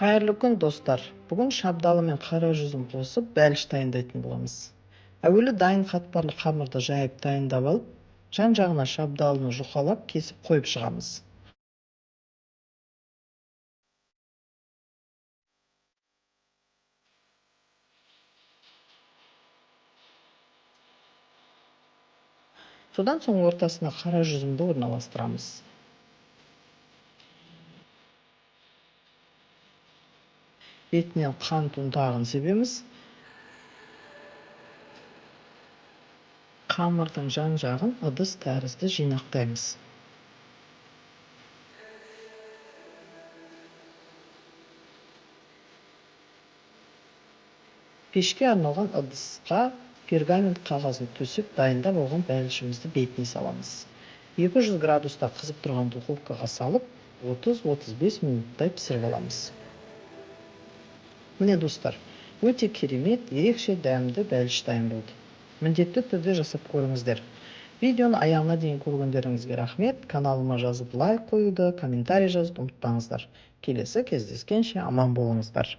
Кайырлы күн достар. Бүгін шабдалы мен қара жүзім қосып бәліш дайындайтын боламыз. Әуелі дайын қатпарлы қамырды жайып дайындап алып, жан-жағына шабдалыны жұқалап кесіп қойып шығамыз. Содан соң ортасына қара жүзімді орналастырамыз. Бетінен қант ұнтағын себеміз. Қамырдың жан-жағын ыдыс тәрізді жинақтаймыз. Пешке арналған ыдысқа пергамент қағазын төсеп дайындап алған бәлішімізді бетіне саламыз. 200 градуста қызып тұрған духовкаға салып 30-35 минуттай пісіріп аламыз. Міне достар, өте керемет, ерекше дәмді бәліш дайын болды. Міндетті түрде жасап көріңіздер. Видеоны аяғына дейін көргендеріңізге рахмет. Каналыма жазып лайк қоюды, комментарий жазуды ұмытпаңыздар. Келесі кездескенше аман болыңыздар.